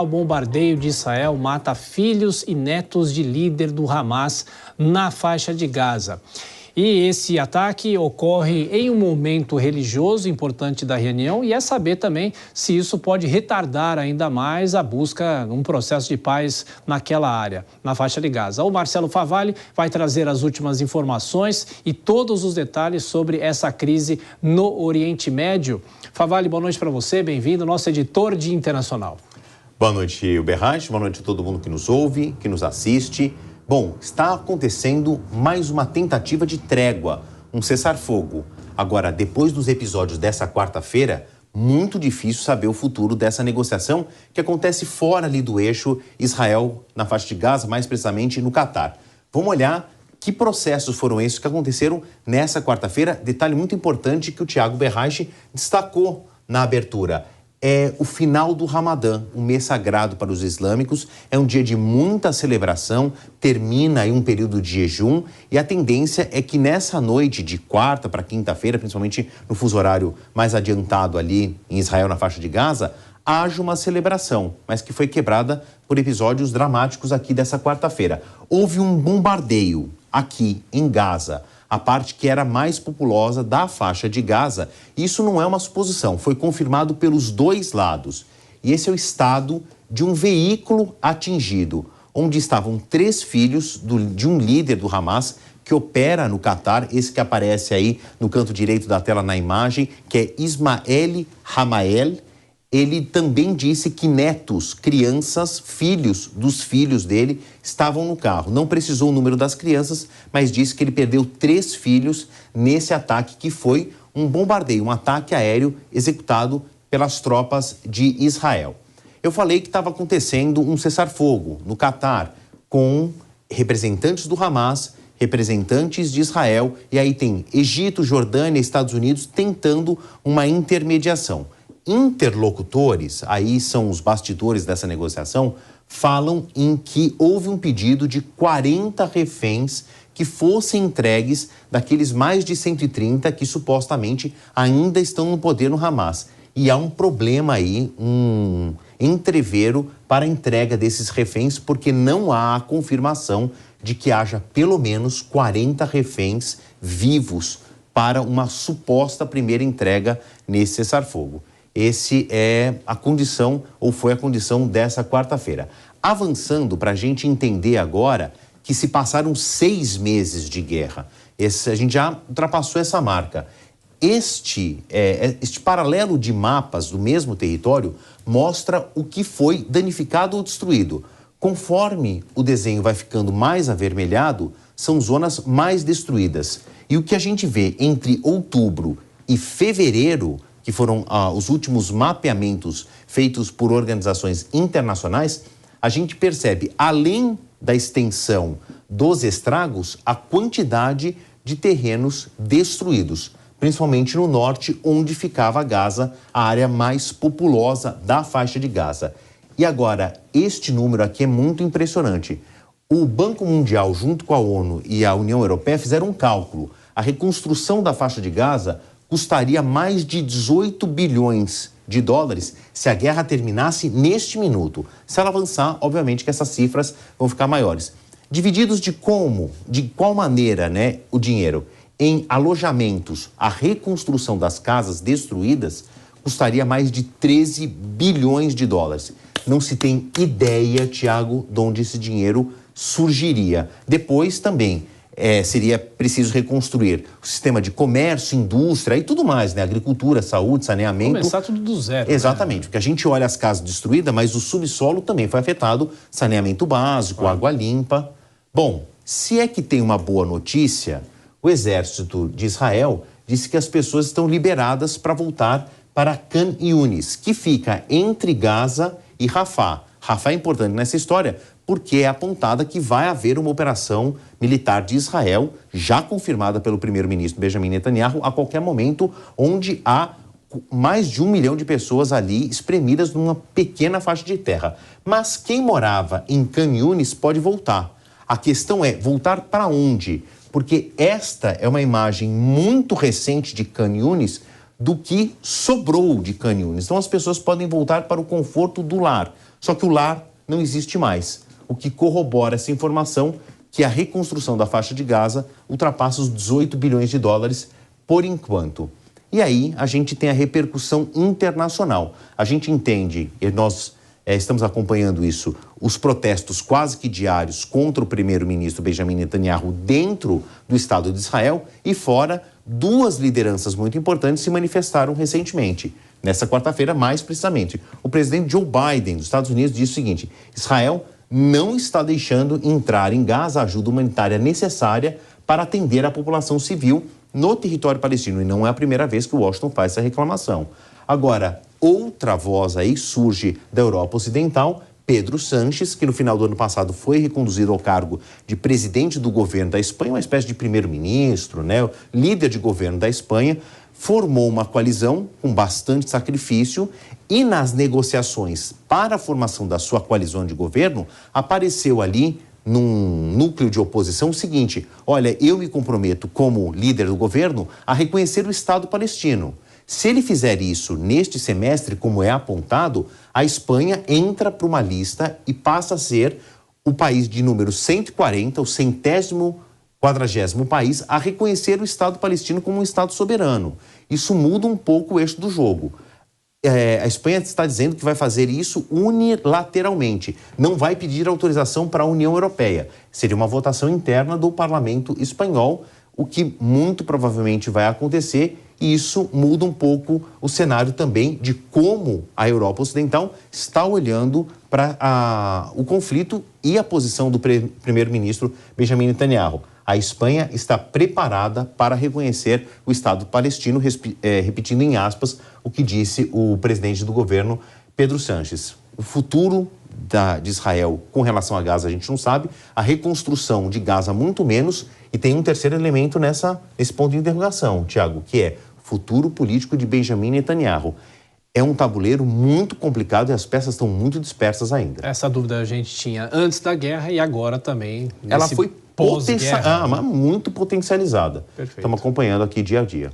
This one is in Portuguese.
O bombardeio de Israel mata filhos e netos de líder do Hamas na faixa de Gaza. E esse ataque ocorre em um momento religioso importante da reunião e é saber também se isso pode retardar ainda mais a busca de um processo de paz naquela área, na faixa de Gaza. O Marcelo Favalli vai trazer as últimas informações e todos os detalhes sobre essa crise no Oriente Médio. Favalli, boa noite para você, bem-vindo, nosso editor de internacional. Boa noite, Uberrante, boa noite a todo mundo que nos ouve, que nos assiste. Bom, está acontecendo mais uma tentativa de trégua, um cessar-fogo. Agora, depois dos episódios dessa quarta-feira, muito difícil saber o futuro dessa negociação que acontece fora ali do eixo Israel, na faixa de Gaza, mais precisamente no Catar. Vamos olhar que processos foram esses que aconteceram nessa quarta-feira. Detalhe muito importante que o Thiago Berrache destacou na abertura. É o final do Ramadã, um mês sagrado para os islâmicos. É um dia de muita celebração, termina aí um período de jejum e a tendência é que nessa noite de quarta para quinta-feira, principalmente no fuso horário mais adiantado ali em Israel, na faixa de Gaza, haja uma celebração, mas que foi quebrada por episódios dramáticos aqui dessa quarta-feira. Houve um bombardeio aqui em Gaza, a parte que era mais populosa da faixa de Gaza. Isso não é uma suposição, foi confirmado pelos dois lados. E esse é o estado de um veículo atingido, onde estavam 3 filhos de um líder do Hamas que opera no Catar, esse que aparece aí no canto direito da tela na imagem, que é Ismael Hamael. Ele também disse que netos, crianças, filhos dos filhos dele estavam no carro. Não precisou o número das crianças, mas disse que ele perdeu 3 filhos nesse ataque que foi um bombardeio, um ataque aéreo executado pelas tropas de Israel. Eu falei que estava acontecendo um cessar-fogo no Catar com representantes do Hamas, representantes de Israel, e aí tem Egito, Jordânia, Estados Unidos tentando uma intermediação. Interlocutores, aí são os bastidores dessa negociação, falam em que houve um pedido de 40 reféns que fossem entregues daqueles mais de 130 que supostamente ainda estão no poder no Hamas. E há um problema aí, um entrevero para a entrega desses reféns, porque não há a confirmação de que haja pelo menos 40 reféns vivos para uma suposta primeira entrega nesse cessar-fogo. Esse é a condição, ou foi a condição dessa quarta-feira. Avançando para a gente entender agora que se passaram 6 meses de guerra. A gente já ultrapassou essa marca. Este paralelo de mapas do mesmo território mostra o que foi danificado ou destruído. Conforme o desenho vai ficando mais avermelhado, são zonas mais destruídas. E o que a gente vê entre outubro e fevereiro, que foram os últimos mapeamentos feitos por organizações internacionais, a gente percebe, além da extensão dos estragos, a quantidade de terrenos destruídos, principalmente no norte, onde ficava Gaza, a área mais populosa da faixa de Gaza. E agora, este número aqui é muito impressionante. O Banco Mundial, junto com a ONU e a União Europeia, fizeram um cálculo. A reconstrução da faixa de Gaza custaria mais de 18 bilhões de dólares se a guerra terminasse neste minuto. Se ela avançar, obviamente que essas cifras vão ficar maiores. Divididos de qual maneira, né, o dinheiro? Em alojamentos, a reconstrução das casas destruídas custaria mais de 13 bilhões de dólares. Não se tem ideia, Tiago, de onde esse dinheiro surgiria. Depois também seria preciso reconstruir o sistema de comércio, indústria e tudo mais, né? Agricultura, saúde, saneamento. Começar tudo do zero. Exatamente, porque a gente olha as casas destruídas, mas o subsolo também foi afetado, saneamento básico, água limpa. Bom, se é que tem uma boa notícia, o exército de Israel disse que as pessoas estão liberadas para voltar para Khan Yunis, que fica entre Gaza e Rafah. Rafah é importante nessa história porque é apontada que vai haver uma operação militar de Israel, já confirmada pelo primeiro-ministro Benjamin Netanyahu, a qualquer momento, onde há mais de 1 milhão de pessoas ali espremidas numa pequena faixa de terra. Mas quem morava em Khan Yunis pode voltar. A questão é voltar para onde? Porque esta é uma imagem muito recente de Khan Yunis do que sobrou de Khan Yunis. Então as pessoas podem voltar para o conforto do lar. Só que o lar não existe mais, o que corrobora essa informação que a reconstrução da faixa de Gaza ultrapassa os 18 bilhões de dólares por enquanto. E aí a gente tem a repercussão internacional. A gente entende, e nós estamos acompanhando isso, os protestos quase que diários contra o primeiro-ministro Benjamin Netanyahu dentro do Estado de Israel e fora, duas lideranças muito importantes se manifestaram recentemente. Nessa quarta-feira, mais precisamente, o presidente Joe Biden dos Estados Unidos disse o seguinte: Israel não está deixando entrar em Gaza a ajuda humanitária necessária para atender a população civil no território palestino. E não é a primeira vez que o Washington faz essa reclamação. Agora, outra voz aí surge da Europa Ocidental, Pedro Sánchez, que no final do ano passado foi reconduzido ao cargo de presidente do governo da Espanha, uma espécie de primeiro-ministro, né, líder de governo da Espanha, formou uma coalizão com bastante sacrifício e nas negociações para a formação da sua coalizão de governo, apareceu ali num núcleo de oposição o seguinte: olha, eu me comprometo como líder do governo a reconhecer o Estado palestino. Se ele fizer isso neste semestre, como é apontado, a Espanha entra para uma lista e passa a ser o país de número 140, o 140º país a reconhecer o Estado palestino como um Estado soberano. Isso muda um pouco o eixo do jogo. A Espanha está dizendo que vai fazer isso unilateralmente, não vai pedir autorização para a União Europeia. Seria uma votação interna do parlamento espanhol, o que muito provavelmente vai acontecer, e isso muda um pouco o cenário também de como a Europa Ocidental está olhando para o conflito e a posição do primeiro-ministro Benjamin Netanyahu. A Espanha está preparada para reconhecer o Estado palestino, repetindo em aspas o que disse o presidente do governo, Pedro Sánchez. O futuro de Israel com relação a Gaza a gente não sabe, a reconstrução de Gaza muito menos, e tem um terceiro elemento nesse ponto de interrogação, Tiago, que é o futuro político de Benjamin Netanyahu. É um tabuleiro muito complicado e as peças estão muito dispersas ainda. Essa dúvida a gente tinha antes da guerra e agora também. Ela foi muito potencializada. Perfeito. Estamos acompanhando aqui dia a dia.